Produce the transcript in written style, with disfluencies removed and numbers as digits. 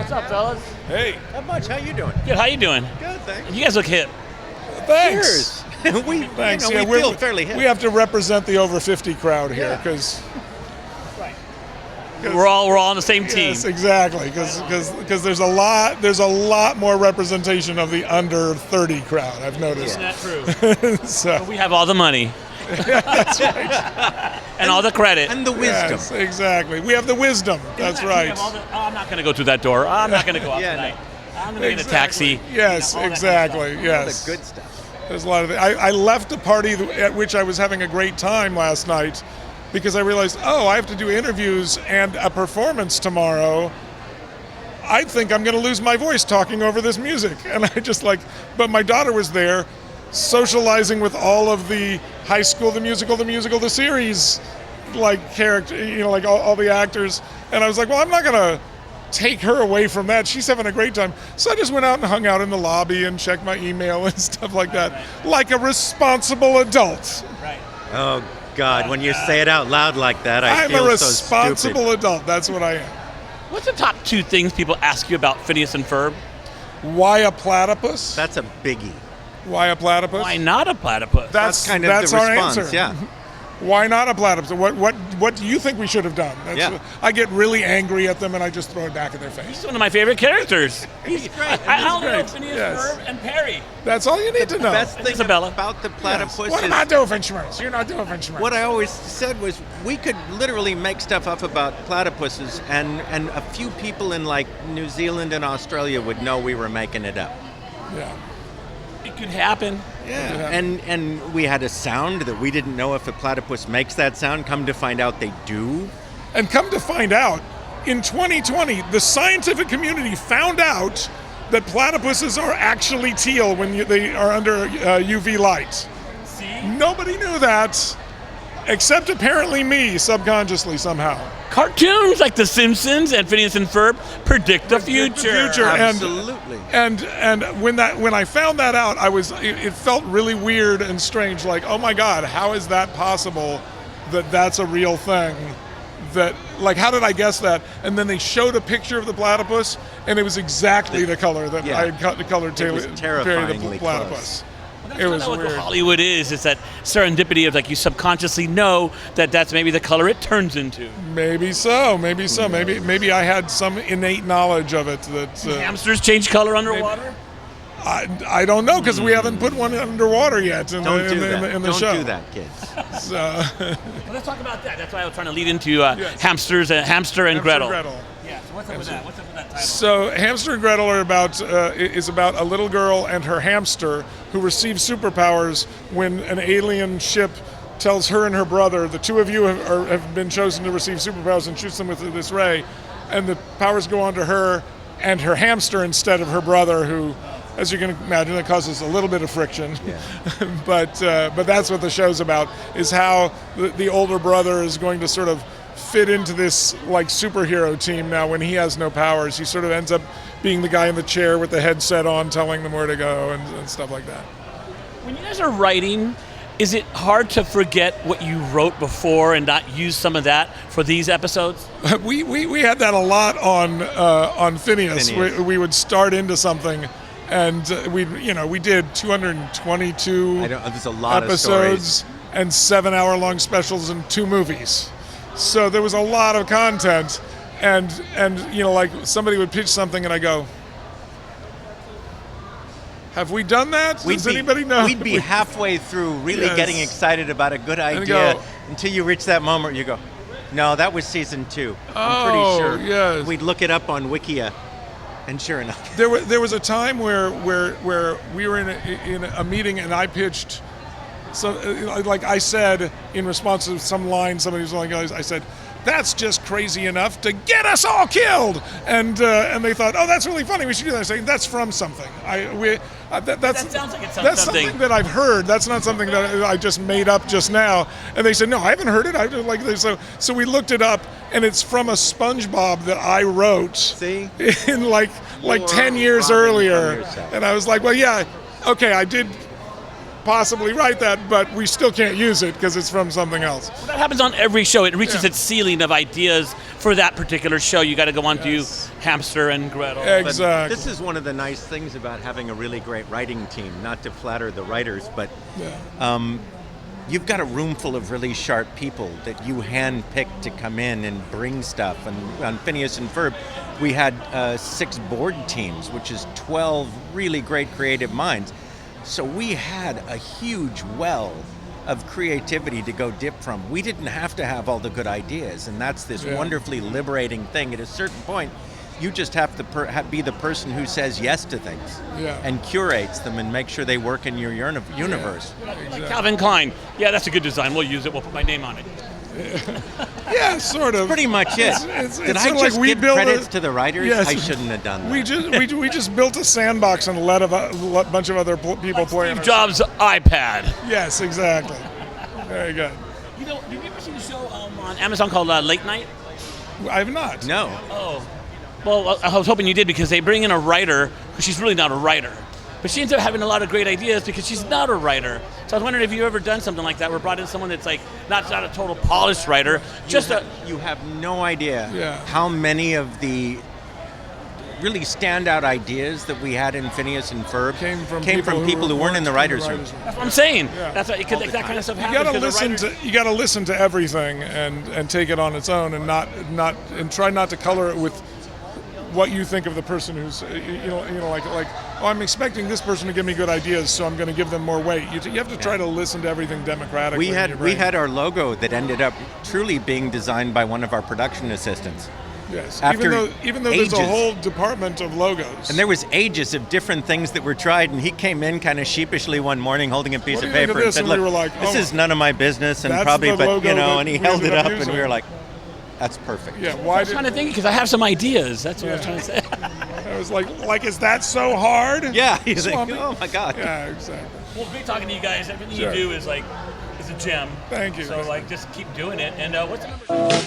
What's up, fellas? Hey. Not much. How you doing? Good. How you doing? Good, thanks. You guys look hip. Thanks. Cheers. we Thanks. we feel fairly hip. We have to represent the over 50 crowd here Yeah. because We're all on the same team. yes, exactly. Because there's a lot more representation of the under 30 crowd. I've noticed. Isn't that true? So We have all the money. that's right. And all the credit. And the wisdom. Yes, exactly. We have the wisdom. That's We right. have all I'm not going to go through that door. I'm not going to go out Yeah, tonight. I'm going to get a taxi. Yes, All that good exactly. stuff. Yes. The good stuff. There's a lot of. I left a party at which I was having a great time last night because I realized, I have to do interviews and a performance tomorrow. I think I'm going to lose my voice talking over this music, and I just but my daughter was there, socializing with all of the High School, the musical, the series, character, all the actors, and I was like, well, I'm not going to take her away from that. She's having a great time. So I just went out and hung out in the lobby and checked my email and stuff like that, like a responsible adult. Right. Oh God! When you say it out loud like that, I'm feel a responsible so stupid. adult. That's what I am. What's the top 2 things people ask you about Phineas and Ferb? Why a platypus? That's a biggie. Why a platypus? Why not a platypus? That's kind of that's the our response. answer. Yeah. Why not a platypus? What do you think we should have done? Yeah. I get really angry at them and I just throw it back in their face. He's one of my favorite characters. He's great. I only know great. Phineas, Yes. Ferb, and Perry. That's all you need to know. Best thing Isabella. about the platypus Yes. What is am I doing, Finchmers? You're not doing Finchmers. what I always said was we could literally make stuff up about platypuses, and a few people in New Zealand and Australia would know we were making it up. Yeah. It could happen. Yeah, and we had a sound that we didn't know if a platypus makes that sound. Come to find out, they do. And come to find out, in 2020, the scientific community found out that platypuses are actually teal when they are under UV light. See? Nobody knew that, except apparently me, subconsciously somehow. Cartoons like The Simpsons and Phineas and Ferb predict the future. Absolutely. And when I found that out, it felt really weird and strange. Like, oh my God, how is that possible? That's a real thing. How did I guess that? And then they showed a picture of the platypus, and it was exactly the color that I had colored It was terrifyingly the platypus. That's It was kind of what weird. Hollywood is. It's that serendipity of you subconsciously know that's maybe the color it turns into. Maybe so. Maybe I had some innate knowledge of it that. Hamsters change color underwater? I don't know because we haven't put one underwater yet in Don't do that. the Don't show. do that, kids. So, Well, let's talk about that. That's why I was trying to lead into Hamster and Gretel. Yeah, so what's up with that? What's up with that title? So Hamster and Gretel are about a little girl and her hamster who receive superpowers when an alien ship tells her and her brother, the two of you have been chosen to receive superpowers, and shoots them with this ray, and the powers go on to her and her hamster instead of her brother, who, as you can imagine, it causes a little bit of friction. Yeah. but that's what the show's about, is how the older brother is going to sort of fit into this superhero team now when he has no powers. He sort of ends up being the guy in the chair with the headset on telling them where to go and stuff like that. When you guys are writing, is it hard to forget what you wrote before and not use some of that for these episodes? We had that a lot on Phineas. We would start into something, and we did 222 there's a lot episodes of and 7-hour-long specials and 2 movies. So there was a lot of content, and somebody would pitch something, and I go, have we done that? Does anybody know? We'd be halfway through really getting excited about a good idea until you reach that moment where you go, no, that was season 2. I'm pretty sure. Yes. We'd look it up on Wikia, and sure enough. There was a time where we were in a meeting, and I pitched. So, I said, in response to some line, somebody was I said, that's just crazy enough to get us all killed. And they thought, oh, that's really funny. We should do that. I say, that's from something. That sounds like it's that's something that I've heard. That's not something that I just made up just now. And they said, no, I haven't heard it. So we looked it up, and it's from a SpongeBob that I wrote. See? In like 10 years earlier. And I was like, well, yeah, okay, I did possibly write that, but we still can't use it because it's from something else. Well, that happens on every show. It reaches its ceiling of ideas for that particular show. You got to go on to Hamster and Gretel. Exactly. This is one of the nice things about having a really great writing team. Not to flatter the writers, but you've got a room full of really sharp people that you handpick to come in and bring stuff. And on Phineas and Ferb, we had 6 board teams, which is 12 really great creative minds. So we had a huge well of creativity to go dip from. We didn't have to have all the good ideas, and that's this wonderfully liberating thing. At a certain point, you just have to be the person who says yes to things and curates them and make sure they work in your universe. Like Calvin Klein. Yeah, that's a good design. We'll use it. We'll put my name on it. Yeah, sort of. Pretty much it. Did I just give credits to the writers? Yes. I shouldn't have done that. We just built a sandbox and let a bunch of other people play. Steve Jobs' iPad. Yes, exactly. Very good. You know, did you ever see the show on Amazon called Late Night? I have not. No. Oh. Well, I was hoping you did, because they bring in a writer who she's really not a writer. But she ends up having a lot of great ideas because she's not a writer. So I was wondering if you've ever done something like that, where brought in someone that's like not a total polished writer, You have no idea how many of the really standout ideas that we had in Phineas and Ferb came from people who weren't in the writers' room. That's what I'm saying. Yeah. That's what, because that kind of stuff You happens. got to listen to everything and take it on its own, and try not to color it with what you think of the person who's like oh, I'm expecting this person to give me good ideas, so I'm going to give them more weight. You have to try to listen to everything democratically. We had our logo that ended up truly being designed by one of our production assistants. Yes, After even though there's a whole department of logos. And there was ages of different things that were tried, and he came in kind of sheepishly one morning holding a piece of paper and said, we "Look, were like, this is none of my business," and probably, and he held it up, and we were like, "That's perfect." Yeah, I was trying to think, because I have some ideas. That's what I was trying to say. I was like, is that so hard? Yeah, he's like, Swampy? "Oh my God." Yeah, exactly. Well, great talking to you guys. Everything you do is a gem. Thank you. So just keep doing it. And what's the number?